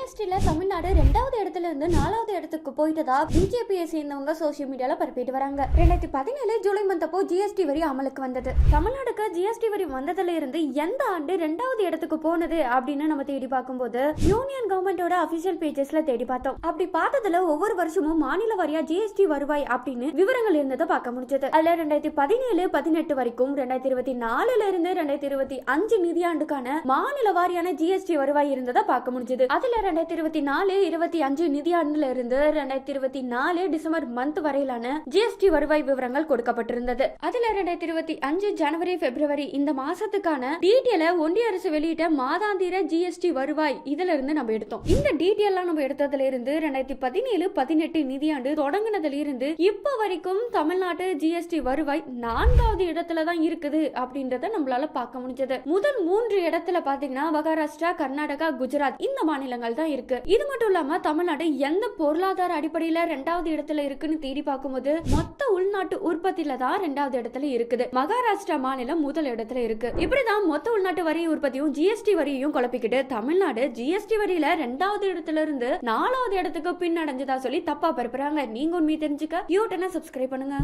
ஜிஎஸ்டில தமிழ்நாடு 2வது இடத்துல இருந்து 4வது இடத்துக்கு போயிட்டதா பிஜேபியை சேர்ந்தவங்க சோசியல் மீடியால பரப்பிட்டு வராங்க. 2017 ஜூலை மந்த் அப்போ ஜிஎஸ்டி வரி அமலுக்கு வந்தது. தமிழ்நாடுக்கு ஜிஎஸ்டி வரி வந்ததுல இருந்து எந்த ஆண்டு 2வது இடத்துக்கு போனது அப்படின்னு நம்ம தேடி பார்க்கும்போது யூனியன் கவர்மெண்டோட அபிஷியல் பேஜஸ்ல தேடி பார்த்தோம். அப்படி பார்த்ததுல ஒவ்வொரு வருஷமும் மாநில வாரியா ஜிஎஸ்டி வருவாய் அப்படின்னு விவரங்கள் இருந்ததை பார்க்க முடிஞ்சது. அதுல 2017-18 வரைக்கும் 2024 இருந்து 2025 நிதியாண்டுக்கான மாநில வாரியான ஜிஎஸ்டி வருவாய் இருந்ததை பார்க்க முடிஞ்சது. அதுல 2024-25 நிதியாண்டுல இருந்து 2024 டிசம்பர் மந்த் வரையிலான ஜிஎஸ்டி வருவாய் விவரங்கள் கொடுக்கப்பட்டிருந்தது. அதுல 2025 ஜனவரி பிப்ரவரி இந்த மாசத்துக்கான டீட்டெயில ஒன்றிய அரசு வெளியிட்ட மாதாந்திர ஜிஎஸ்டி வருவாய் இதுல இருந்து நம்ம எடுத்தோம். இந்த டீட்டெயில் நம்ம எடுத்ததுல இருந்து 2017-18 நிதியாண்டு தொடங்கினதுல இருந்து இப்ப வரைக்கும் தமிழ்நாட்டு ஜிஎஸ்டி வருவாய் 4வது இடத்துல தான் இருக்குது அப்படின்றத நம்மளால பார்க்க முடிஞ்சது. முதல் 3 இடத்துல பாத்தீங்கன்னா மகாராஷ்டிரா, கர்நாடகா, குஜராத் இந்த மாநிலங்கள் தான் இருக்கு. இது மட்டும் இல்லாம தமிழ்நாடு எந்த பொருளாதார அடிப்படையில 2வது இடத்துல இருக்குன்னு தேடி பார்க்கும்போது மொத்த உள்நாட்டு உற்பத்தியில தான் 2வது இடத்துல இருக்குது. மகாராஷ்டிரா மாநிலம் முதல் இடத்துல இருக்கு. இப்படிதான் மொத்த உள்நாட்டு வரி உற்பத்தியும் ஜிஎஸ்டி வரியும் குழப்பிக்கிட்டு தமிழ்நாடு ஜிஎஸ்டி வரியில 2வது இடத்துல இருந்து 4வது இடத்துக்கு பின்னடைஞ்சதா சொல்லி தப்பா பரப்புறாங்க. நீங்க உண்மையை தெரிஞ்சுக்க யூடியூப்ல சப்ஸ்கிரைப் பண்ணுங்க.